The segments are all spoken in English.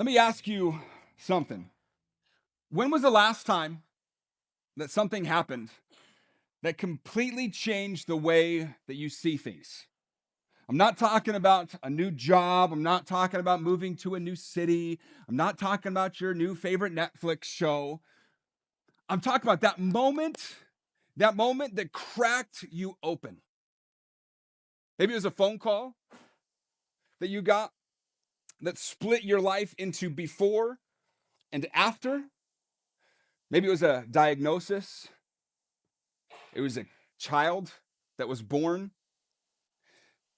Let me ask you something. When was the last time that something happened that completely changed the way that you see things? I'm not talking about a new job. I'm not talking about moving to a new city. I'm not talking about your new favorite Netflix show. I'm talking about that moment that cracked you open. Maybe it was a phone call that you got that split your life into before and after. Maybe it was a diagnosis. It was a child that was born.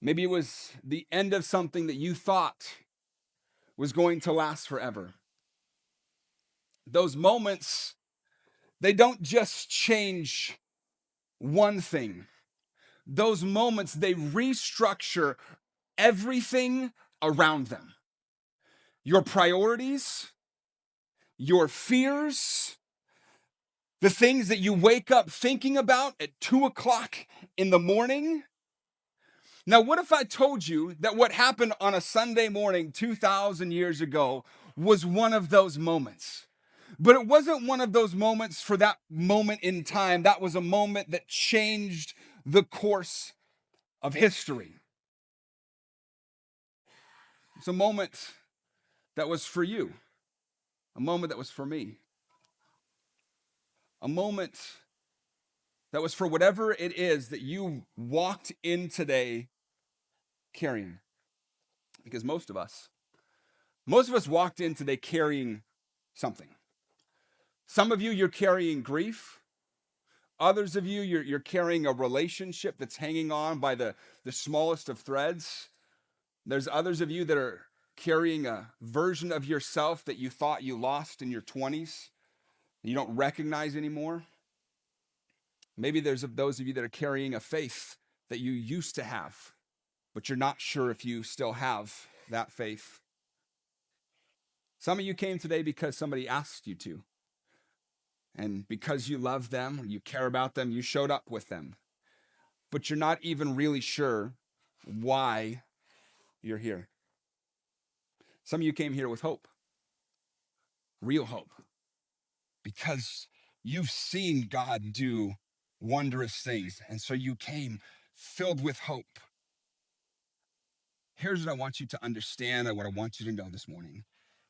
Maybe it was the end of something that you thought was going to last forever. Those moments, they don't just change one thing. Those moments, they restructure everything around them. Your priorities, your fears, the things that you wake up thinking about at 2 o'clock in the morning. Now, what if I told you that what happened on a Sunday morning 2,000 years ago was one of those moments? But it wasn't one of those moments for that moment in time. That was a moment that changed the course of history. It's a moment that was for you, a moment that was for me, a moment that was for whatever it is that you walked in today carrying. Because most of us walked in today carrying something. Some of you, you're carrying grief. Others of you, you're carrying a relationship that's hanging on by the smallest of threads. There's others of you that are carrying a version of yourself that you thought you lost in your 20s, that you don't recognize anymore. Maybe there's those of you that are carrying a faith that you used to have, but you're not sure if you still have that faith. Some of you came today because somebody asked you to. And because you love them, you care about them, you showed up with them. But you're not even really sure why you're here. Some of you came here with hope, real hope, because you've seen God do wondrous things. And so you came filled with hope. Here's what I want you to understand and what I want you to know this morning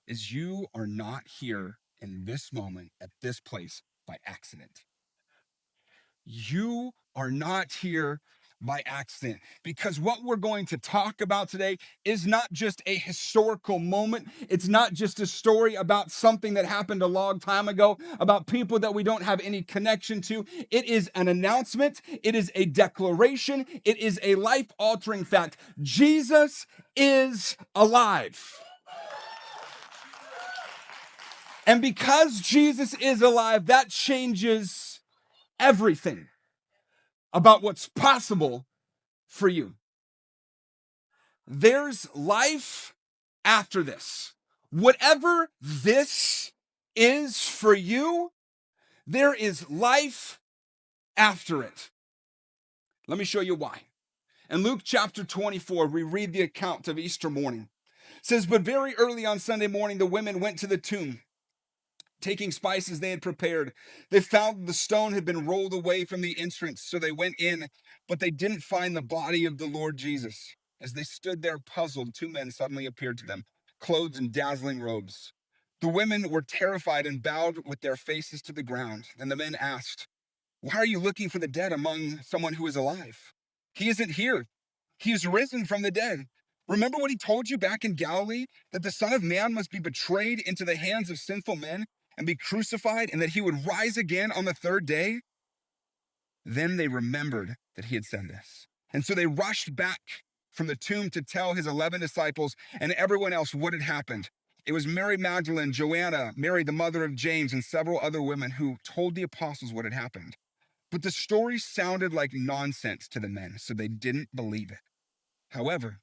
is you are not here in this moment at this place by accident. You are not here by accident, because what we're going to talk about today is not just a historical moment. It's not just a story about something that happened a long time ago, about people that we don't have any connection to. It is an announcement. It is a declaration. It is a life-altering fact. Jesus is alive. And because Jesus is alive, that changes everything about what's possible for you. There's life after this. Whatever this is for you, there is life after it. Let me show you why. In Luke chapter 24, we read the account of Easter morning. It says, "But very early on Sunday morning, the women went to the tomb, taking spices they had prepared. They found the stone had been rolled away from the entrance, so they went in, but they didn't find the body of the Lord Jesus. As they stood there puzzled, two men suddenly appeared to them, clothed in dazzling robes. The women were terrified and bowed with their faces to the ground. Then the men asked, 'Why are you looking for the dead among someone who is alive? He isn't here. He is risen from the dead. Remember what he told you back in Galilee, that the Son of Man must be betrayed into the hands of sinful men and be crucified, and that he would rise again on the third day?' Then they remembered that he had said this. And so they rushed back from the tomb to tell his 11 disciples and everyone else what had happened. It was Mary Magdalene, Joanna, Mary, the mother of James, and several other women who told the apostles what had happened. But the story sounded like nonsense to the men, so they didn't believe it. However,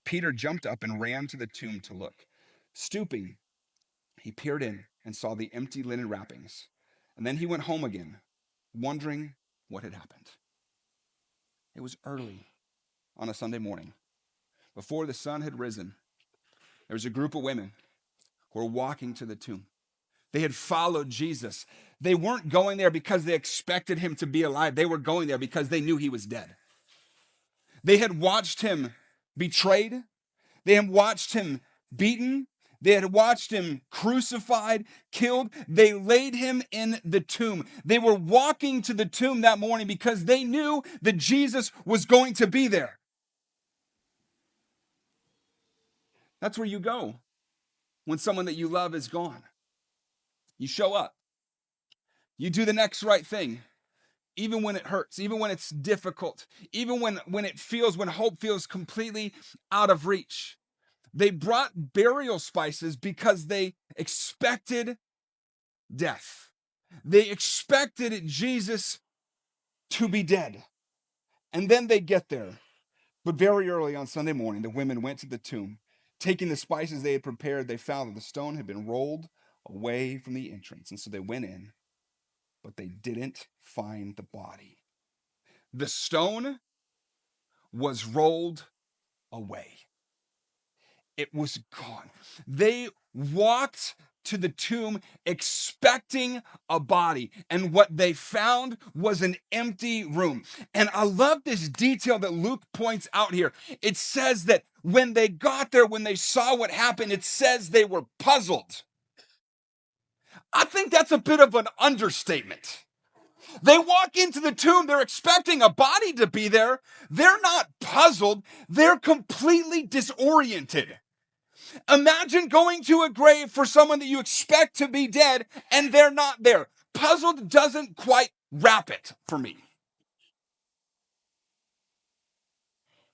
Peter jumped up and ran to the tomb to look. Stooping, he peered in and saw the empty linen wrappings. And then he went home again, wondering what had happened. It was early on a Sunday morning. Before the sun had risen, there was a group of women were walking to the tomb. They had followed Jesus. They weren't going there because they expected him to be alive. They were going there because they knew he was dead. They had watched him betrayed. They had watched him beaten. They had watched him crucified, killed. They laid him in the tomb. They were walking to the tomb that morning because they knew that Jesus was going to be there. That's where you go when someone that you love is gone. You show up. You do the next right thing, even when it hurts, even when it's difficult, even when hope feels completely out of reach. They brought burial spices because they expected death. They expected Jesus to be dead. And then they get there. But very early on Sunday morning, the women went to the tomb. Taking the spices they had prepared, they found that the stone had been rolled away from the entrance. And so they went in, but they didn't find the body. The stone was rolled away. It was gone. They walked to the tomb expecting a body, and what they found was an empty room. And I love this detail that Luke points out here. It says that when they got there, when they saw what happened, it says they were puzzled. I think that's a bit of an understatement. They walk into the tomb, they're expecting a body to be there. They're not puzzled, they're completely disoriented. Imagine going to a grave for someone that you expect to be dead and they're not there. Puzzled doesn't quite wrap it for me.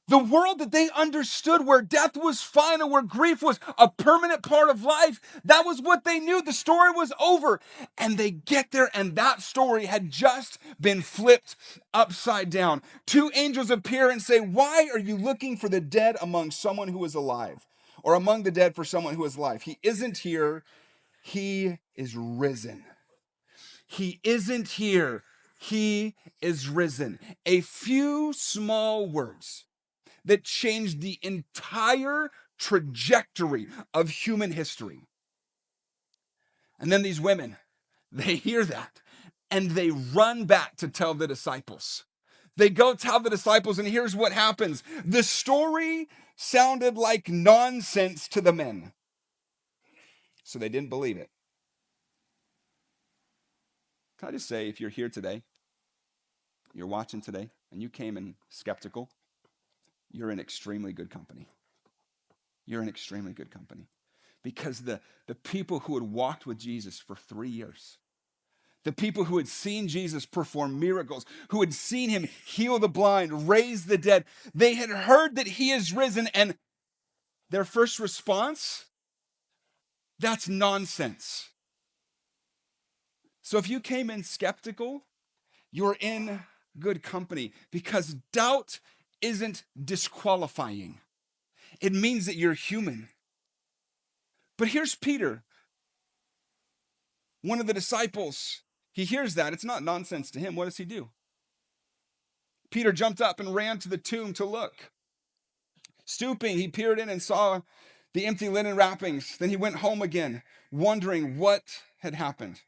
The world that they understood, where death was final, where grief was a permanent part of life, that was what they knew. The story was over. And they get there, and that story had just been flipped upside down. Two angels appear and say, "Why are you looking for the dead among someone who is alive? Or among the dead for someone who is alive? He isn't here. He is risen." He isn't here. He is risen. A few small words that changed the entire trajectory of human history. And then these women, they hear that and they run back to tell the disciples. They go tell the disciples, and here's what happens. The story sounded like nonsense to the men, so they didn't believe it. Can I just say, if you're here today, you're watching today, and you came in skeptical, you're in extremely good company. You're in extremely good company. Because the people who had walked with Jesus for 3 years, the people who had seen Jesus perform miracles, who had seen him heal the blind, raise the dead, they had heard that he is risen, and their first response, that's nonsense. So if you came in skeptical, you're in good company, because doubt isn't disqualifying. It means that you're human. But here's Peter, one of the disciples. He hears that. It's not nonsense to him. What does he do? Peter jumped up and ran to the tomb to look. Stooping, he peered in and saw the empty linen wrappings. Then he went home again, wondering what had happened.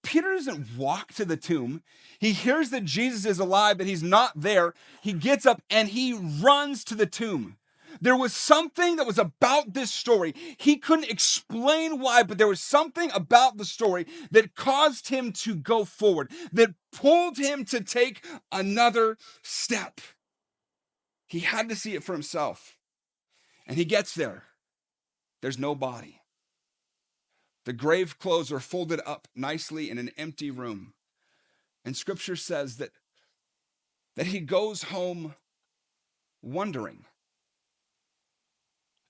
Peter doesn't walk to the tomb. He hears that Jesus is alive, that he's not there. He gets up and he runs to the tomb. There was something that was about this story. He couldn't explain why, but there was something about the story that caused him to go forward, that pulled him to take another step. He had to see it for himself. And he gets there. There's no body. The grave clothes are folded up nicely in an empty room. And scripture says that he goes home wondering.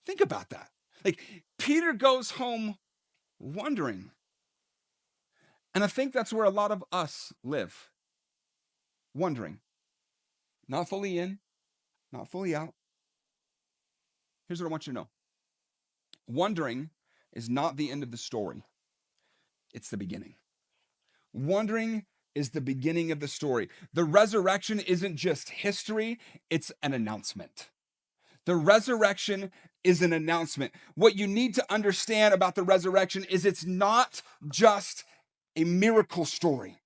Think about that. Like, Peter goes home wondering. And I think that's where a lot of us live. Wondering. Not fully in, not fully out. Here's what I want you to know. Wondering is not the end of the story. It's the beginning. Wondering is the beginning of the story. The resurrection isn't just history, it's an announcement. The resurrection is an announcement. What you need to understand about the resurrection is it's not just a miracle story.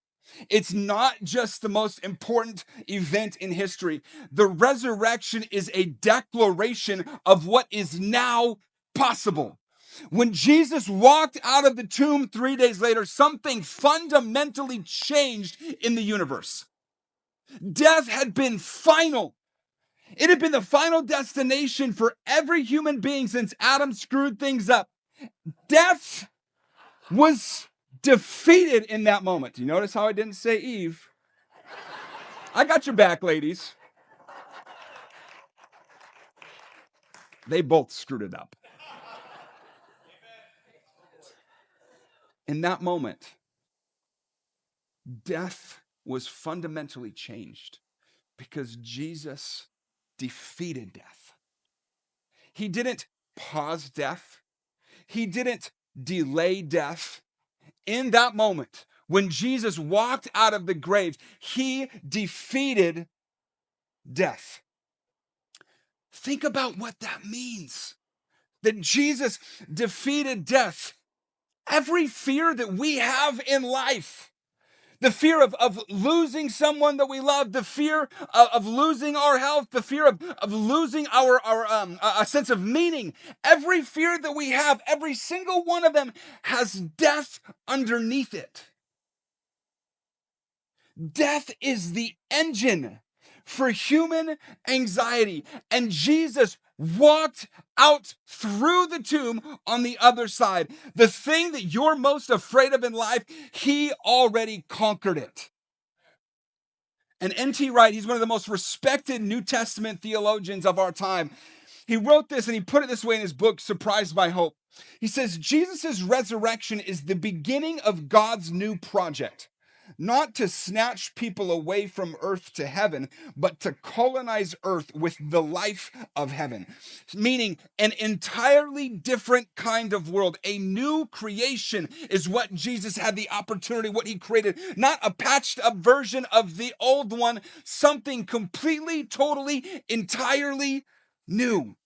It's not just the most important event in history. The resurrection is a declaration of what is now possible. When Jesus walked out of the tomb 3 days later, something fundamentally changed in the universe. Death had been final. It had been the final destination for every human being since Adam screwed things up. Death was defeated in that moment. Do you notice how I didn't say Eve? I got your back, ladies. They both screwed it up. In that moment, death was fundamentally changed because Jesus defeated death. He didn't pause death. He didn't delay death. In that moment, when Jesus walked out of the grave, he defeated death. Think about what that means. That Jesus defeated death. Every fear that we have in life, the fear of losing someone that we love, the fear of losing our health, the fear of losing our a sense of meaning, every fear that we have, every single one of them has death underneath it. Death is the engine for human anxiety, and Jesus walked out through the tomb on the other side. The thing that you're most afraid of in life, he already conquered it. And N.T. Wright, he's one of the most respected New Testament theologians of our time. He wrote this and he put it this way in his book, Surprised by Hope. He says, Jesus' resurrection is the beginning of God's new project. Not to snatch people away from earth to heaven, but to colonize earth with the life of heaven. Meaning an entirely different kind of world. A new creation is what Jesus had the opportunity, what he created. Not a patched up version of the old one, something completely, totally, entirely new.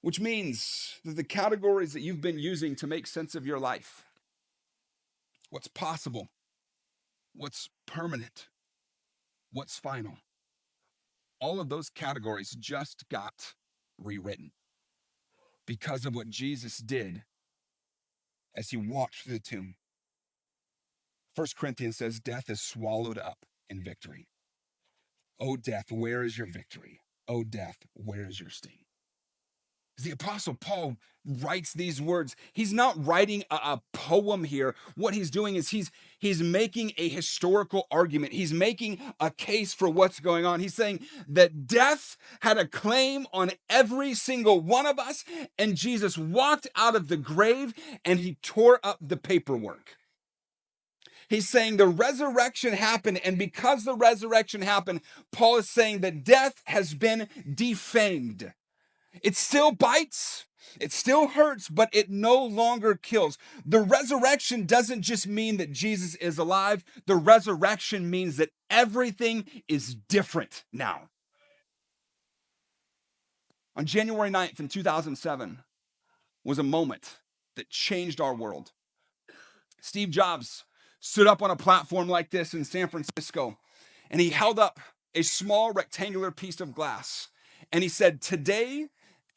Which means that the categories that you've been using to make sense of your life, what's possible, what's permanent, what's final, all of those categories just got rewritten because of what Jesus did as he walked through the tomb. 1 Corinthians says, death is swallowed up in victory. O death, where is your victory? O death, where is your sting? The Apostle Paul writes these words. He's not writing a poem here. What he's doing is he's making a historical argument. He's making a case for what's going on. He's saying that death had a claim on every single one of us, and Jesus walked out of the grave and he tore up the paperwork. He's saying the resurrection happened, and because the resurrection happened, Paul is saying that death has been defamed. It still bites, it still hurts, but it no longer kills. The resurrection doesn't just mean that Jesus is alive. The resurrection means that everything is different now. On January 9th in 2007 was a moment that changed our world. Steve Jobs stood up on a platform like this in San Francisco, and he held up a small rectangular piece of glass, and he said, "Today,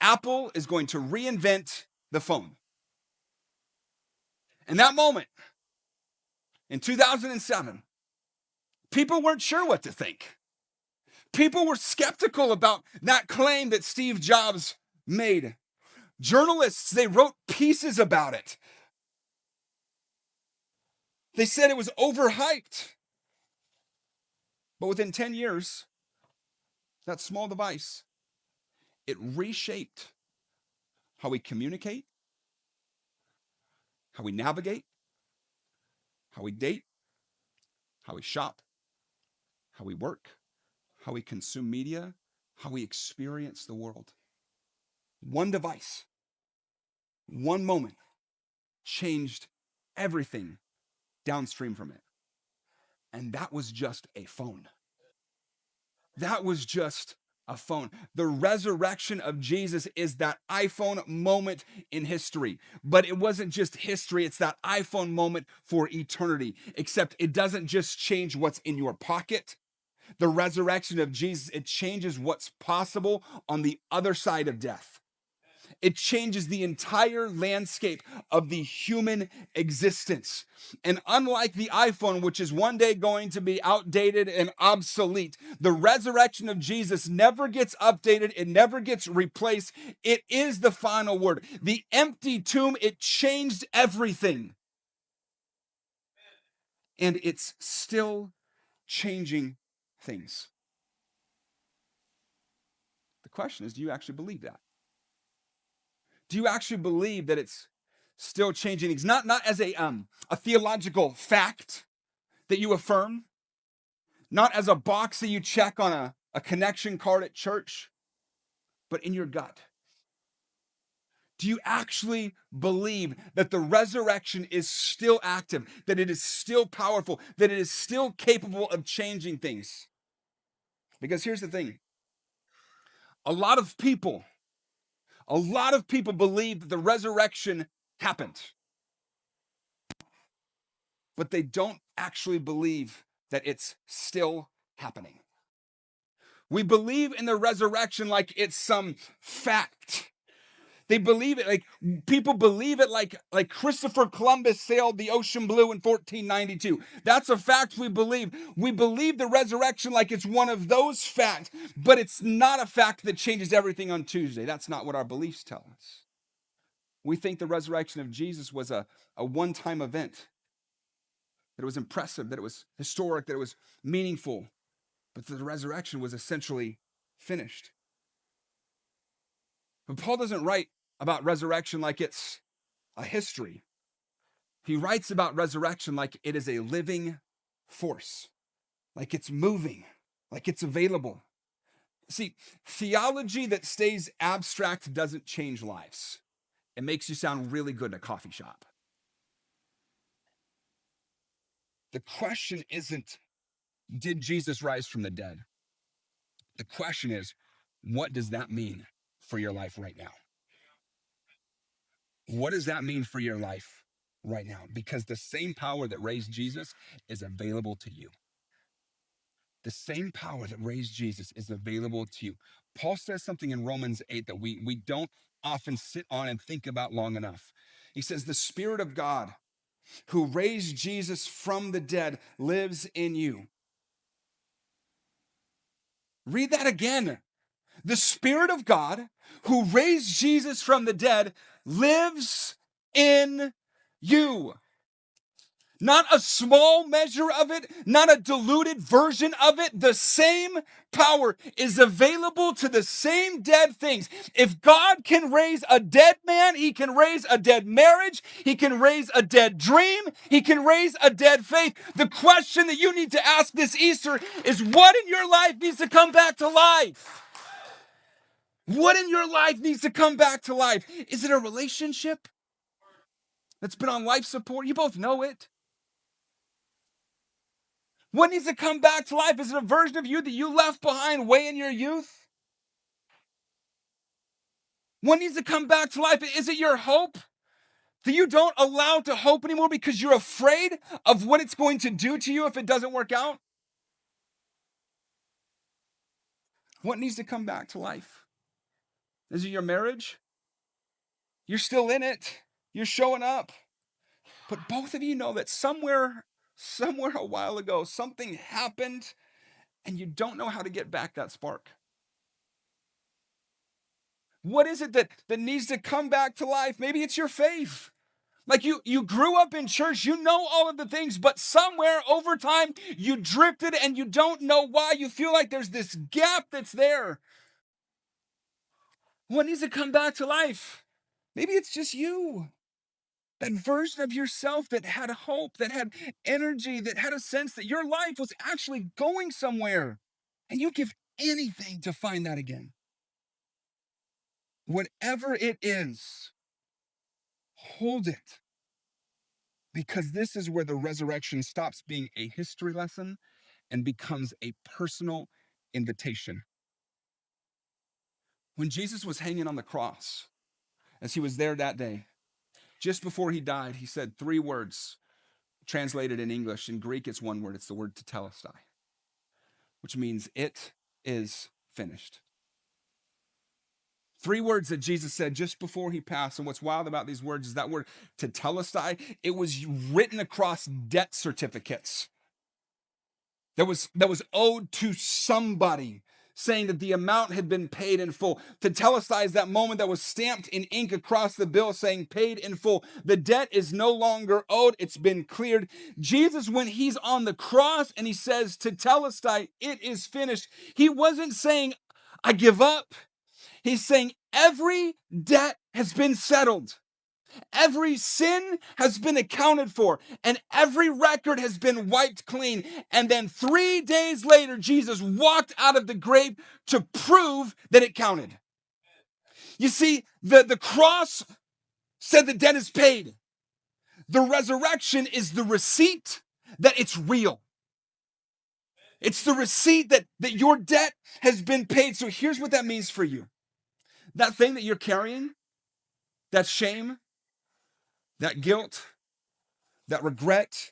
Apple is going to reinvent the phone." In that moment, in 2007, people weren't sure what to think. People were skeptical about that claim that Steve Jobs made. Journalists, they wrote pieces about it. They said it was overhyped. But within 10 years, that small device, it reshaped how we communicate, how we navigate, how we date, how we shop, how we work, how we consume media, how we experience the world. One device, one moment changed everything downstream from it. And that was just a phone. That was just a phone. The resurrection of Jesus is that iPhone moment in history. But it wasn't just history, it's that iPhone moment for eternity. Except it doesn't just change what's in your pocket. The resurrection of Jesus, it changes what's possible on the other side of death. It changes the entire landscape of the human existence. And unlike the iPhone, which is one day going to be outdated and obsolete, the resurrection of Jesus never gets updated. It never gets replaced. It is the final word. The empty tomb, it changed everything. And it's still changing things. The question is, do you actually believe that? Do you actually believe that it's still changing things? Not as a theological fact that you affirm, not as a box that you check on a connection card at church, but in your gut. Do you actually believe that the resurrection is still active, that it is still powerful, that it is still capable of changing things? Because here's the thing. A lot of people believe that the resurrection happened, but they don't actually believe that it's still happening. We believe in the resurrection like it's some fact. They believe it like people believe it like Christopher Columbus sailed the ocean blue in 1492. That's a fact we believe. We believe the resurrection like it's one of those facts, but it's not a fact that changes everything on Tuesday. That's not what our beliefs tell us. We think the resurrection of Jesus was a one-time event, that it was impressive, that it was historic, that it was meaningful, but the resurrection was essentially finished. But Paul doesn't write about resurrection like it's a history. He writes about resurrection like it is a living force, like it's moving, like it's available. See, theology that stays abstract doesn't change lives. It makes you sound really good in a coffee shop. The question isn't, did Jesus rise from the dead? The question is, what does that mean for your life right now? What does that mean for your life right now? Because the same power that raised Jesus is available to you. The same power that raised Jesus is available to you. Paul says something in Romans 8 that we don't often sit on and think about long enough. He says, the Spirit of God who raised Jesus from the dead lives in you. Read that again. The Spirit of God who raised Jesus from the dead lives in you. Not a small measure of it, not a diluted version of it. The same power is available to the same dead things. If God can raise a dead man, he can raise a dead marriage, he can raise a dead dream, he can raise a dead faith. The question that you need to ask this Easter is, what in your life needs to come back to life? What in your life needs to come back to life? Is it a relationship that's been on life support? You both know it. What needs to come back to life? Is it a version of you that you left behind way in your youth? What needs to come back to life? Is it your hope that you don't allow to hope anymore because you're afraid of what it's going to do to you if it doesn't work out? What needs to come back to life? Is it your marriage? You're still in it. You're showing up. But both of you know that somewhere a while ago, something happened and you don't know how to get back that spark. What is it that needs to come back to life? Maybe it's your faith. Like you grew up in church, you know all of the things, but somewhere over time you drifted and you don't know why. You feel like there's this gap that's there. What needs to come back to life? Maybe it's just you. That version of yourself that had hope, that had energy, that had a sense that your life was actually going somewhere. And you'd give anything to find that again. Whatever it is, hold it. Because this is where the resurrection stops being a history lesson and becomes a personal invitation. When Jesus was hanging on the cross, as he was there that day, just before he died, he said 3 words translated in English. In Greek, it's 1 word. It's the word tetelestai, which means it is finished. 3 words that Jesus said just before he passed. And what's wild about these words is that word tetelestai, it was written across debt certificates that was owed to somebody, saying that the amount had been paid in full. Tetelestai is that moment that was stamped in ink across the bill saying paid in full. The debt is no longer owed. It's been cleared. Jesus, when he's on the cross and he says tetelestai, it is finished, he wasn't saying, I give up. He's saying every debt has been settled. Every sin has been accounted for, and every record has been wiped clean. And then 3 days later, Jesus walked out of the grave to prove that it counted. You see, the cross said the debt is paid. The resurrection is the receipt that it's real. It's the receipt that your debt has been paid. So here's what that means for you. That thing that you're carrying, that shame, that guilt, that regret,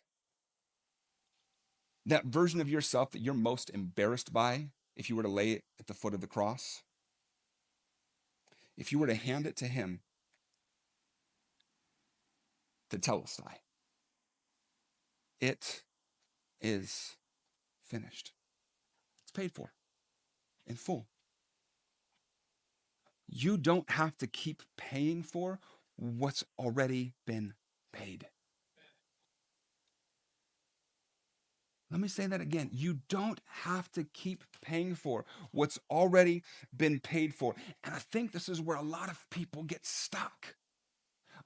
that version of yourself that you're most embarrassed by, if you were to lay it at the foot of the cross, if you were to hand it to him, tetelestai, it is finished. It's paid for in full. You don't have to keep paying for what's already been paid. Let me say that again. You don't have to keep paying for what's already been paid for. And I think this is where a lot of people get stuck.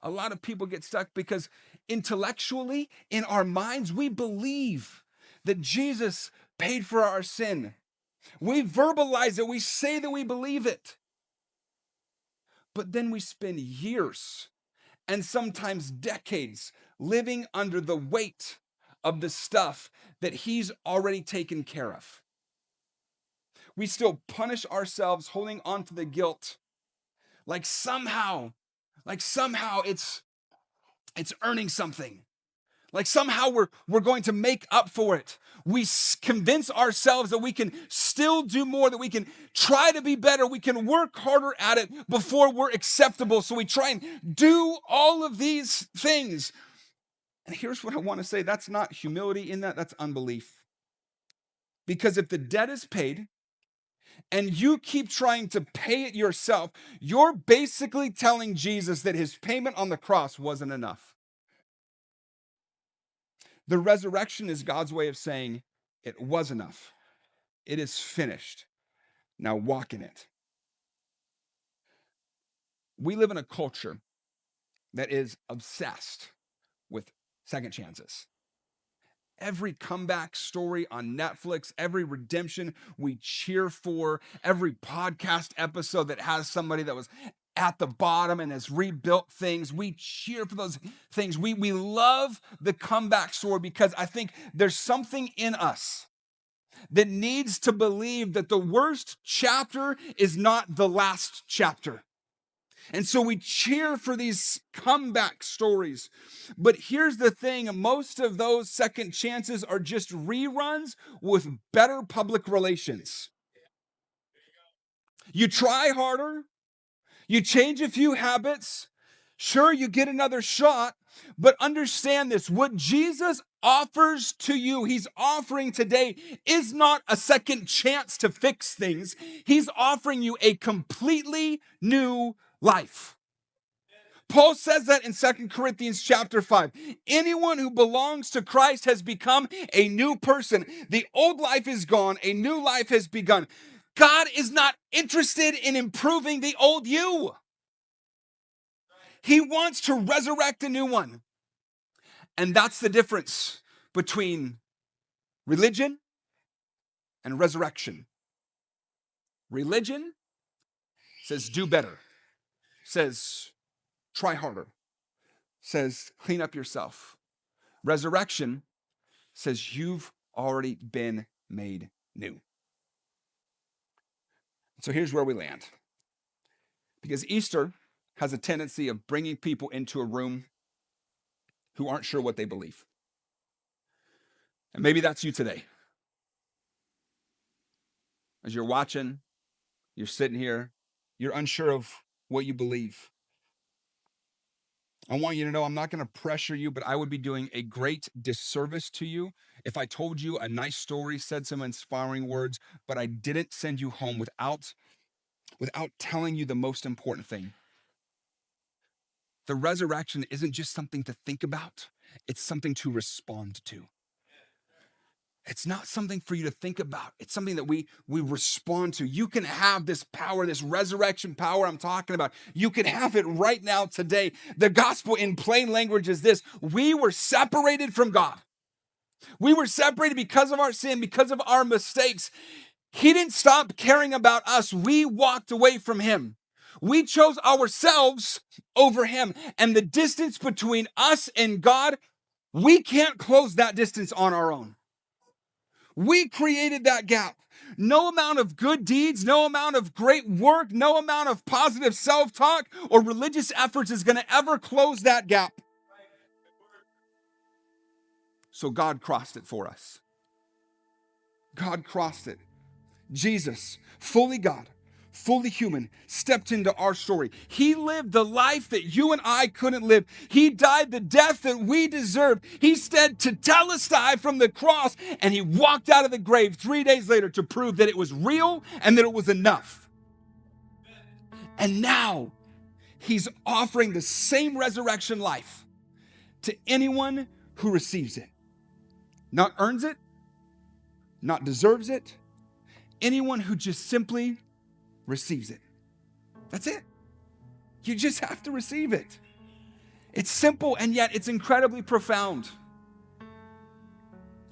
A lot of people get stuck because intellectually, in our minds, we believe that Jesus paid for our sin. We verbalize it. We say that we believe it. But then we spend years and sometimes decades living under the weight of the stuff that he's already taken care of. We still punish ourselves holding on to the guilt like somehow it's earning something. Like somehow we're going to make up for it. We convince ourselves that we can still do more, that we can try to be better, we can work harder at it before we're acceptable. So we try and do all of these things. And here's what I want to say. That's not humility in that. That's unbelief. Because if the debt is paid and you keep trying to pay it yourself, you're basically telling Jesus that his payment on the cross wasn't enough. The resurrection is God's way of saying it was enough. It is finished. Now walk in it. We live in a culture that is obsessed with second chances. Every comeback story on Netflix, every redemption we cheer for, every podcast episode that has somebody that was at the bottom and has rebuilt things, we cheer for those things. We love the comeback story because I think there's something in us that needs to believe that the worst chapter is not the last chapter. And so we cheer for these comeback stories. But here's the thing, most of those second chances are just reruns with better public relations. You try harder, you change a few habits, sure, you get another shot, but understand this, what Jesus offers to you, he's offering today, is not a second chance to fix things. He's offering you a completely new life. Paul says that in 2 Corinthians chapter 5. Anyone who belongs to Christ has become a new person. The old life is gone, a new life has begun. God is not interested in improving the old you. He wants to resurrect a new one. And that's the difference between religion and resurrection. Religion says do better, says try harder, says clean up yourself. Resurrection says you've already been made new. So here's where we land. Because Easter has a tendency of bringing people into a room who aren't sure what they believe. And maybe that's you today. As you're watching, you're sitting here, you're unsure of what you believe. I want you to know I'm not going to pressure you, but I would be doing a great disservice to you if I told you a nice story, said some inspiring words, but I didn't send you home without telling you the most important thing. The resurrection isn't just something to think about, it's something to respond to. It's not something for you to think about. It's something that we respond to. You can have this power, this resurrection power I'm talking about. You can have it right now today. The gospel in plain language is this: we were separated from God. We were separated because of our sin, because of our mistakes. He didn't stop caring about us. We walked away from him. We chose ourselves over him. And the distance between us and God, we can't close that distance on our own. We created that gap. No amount of good deeds, no amount of great work, no amount of positive self-talk or religious efforts is going to ever close that gap. So God crossed it for us. God crossed it. Jesus, fully God, fully human, stepped into our story. He lived the life that you and I couldn't live. He died the death that we deserved. He said to tetelestai from the cross, and he walked out of the grave 3 days later to prove that it was real and that it was enough. And now he's offering the same resurrection life to anyone who receives it. Not earns it, not deserves it. Anyone who just simply receives it. That's it. You just have to receive it. It's simple, and yet it's incredibly profound.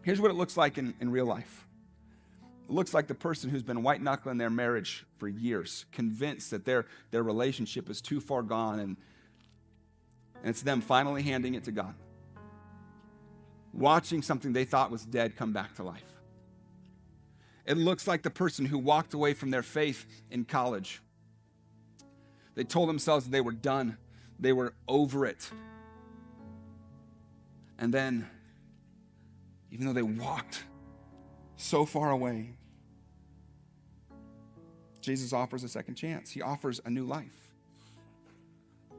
Here's what it looks like in real life. It looks like the person who's been white-knuckling their marriage for years, convinced that their relationship is too far gone, and it's them finally handing it to God. Watching something they thought was dead come back to life. It looks like the person who walked away from their faith in college. They told themselves they were done. They were over it. And then, even though they walked so far away, Jesus offers a second chance. He offers a new life.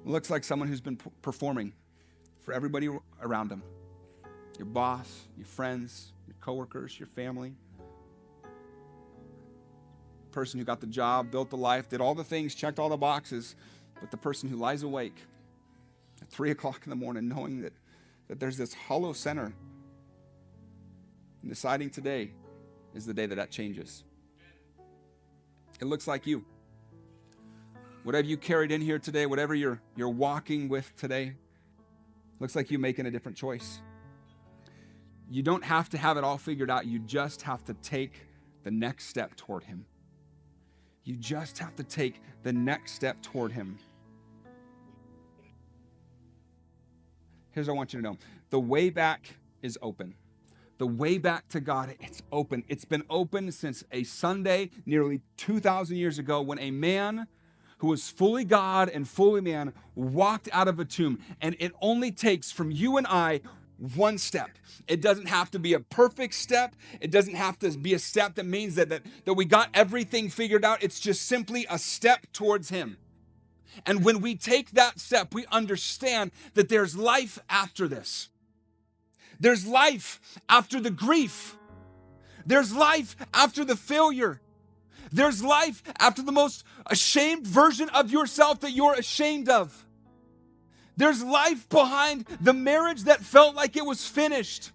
It looks like someone who's been performing for everybody around them. Your boss, your friends, your coworkers, your family. Person who got the job, built the life, did all the things, checked all the boxes, but the person who lies awake at 3 o'clock in the morning knowing that there's this hollow center, and deciding today is the day that changes. It looks like you. Whatever you carried in here today, whatever you're walking with today, looks like you making a different choice. You don't have to have it all figured out. You just have to take the next step toward him. You just have to take the next step toward him. Here's what I want you to know. The way back is open. The way back to God, it's open. It's been open since a Sunday nearly 2,000 years ago when a man who was fully God and fully man walked out of a tomb. And it only takes from you and I one step. It doesn't have to be a perfect step. It doesn't have to be a step that means that we got everything figured out. It's just simply a step towards him. And when we take that step, we understand that there's life after this. There's life after the grief. There's life after the failure. There's life after the most ashamed version of yourself that you're ashamed of. There's life behind the marriage that felt like it was finished.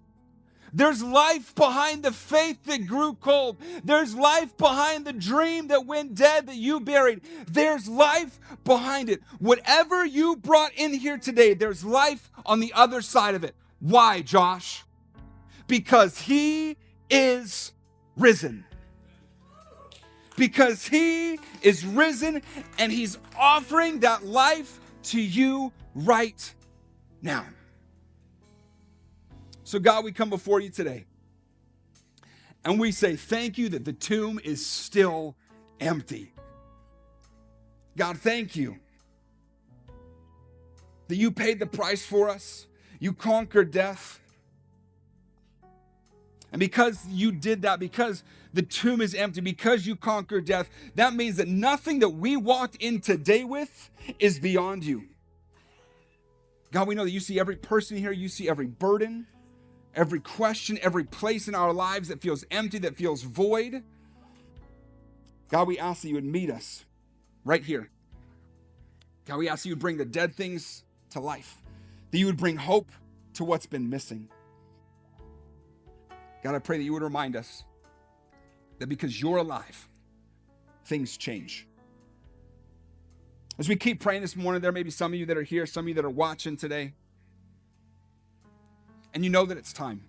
There's life behind the faith that grew cold. There's life behind the dream that went dead that you buried. There's life behind it. Whatever you brought in here today, there's life on the other side of it. Why, Josh? Because he is risen. Because he is risen and he's offering that life to you right now. So God, we come before you today and we say thank you that the tomb is still empty. God, thank you that you paid the price for us. You conquered death. And because you did that, because the tomb is empty, because you conquered death, that means that nothing that we walked in today with is beyond you. God, we know that you see every person here, you see every burden, every question, every place in our lives that feels empty, that feels void. God, we ask that you would meet us right here. God, we ask that you would bring the dead things to life, that you would bring hope to what's been missing. God, I pray that you would remind us that because you're alive, things change. As we keep praying this morning, there may be some of you that are here, some of you that are watching today, and you know that it's time.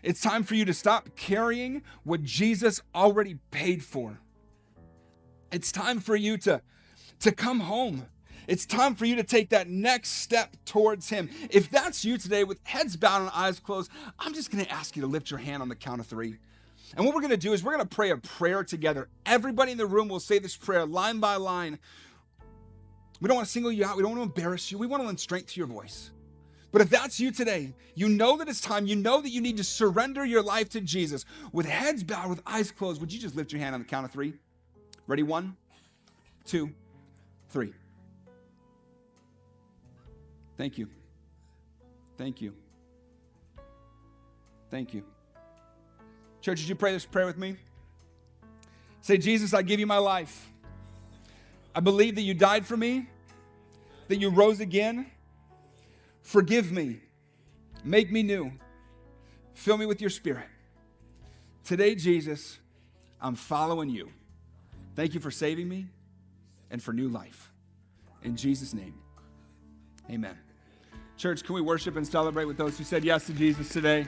It's time for you to stop carrying what Jesus already paid for. It's time for you to come home. It's time for you to take that next step towards him. If that's you today, with heads bowed and eyes closed, I'm just going to ask you to lift your hand on the count of 3. And what we're going to do is we're going to pray a prayer together. Everybody in the room will say this prayer line by line. We don't want to single you out. We don't want to embarrass you. We want to lend strength to your voice. But if that's you today, you know that it's time. You know that you need to surrender your life to Jesus. With heads bowed, with eyes closed, would you just lift your hand on the count of 3? Ready? 1, 2, 3. Thank you. Thank you. Thank you. Church, would you pray this prayer with me? Say, Jesus, I give you my life. I believe that you died for me, that you rose again. Forgive me. Make me new. Fill me with your spirit. Today, Jesus, I'm following you. Thank you for saving me and for new life. In Jesus' name, amen. Church, can we worship and celebrate with those who said yes to Jesus today?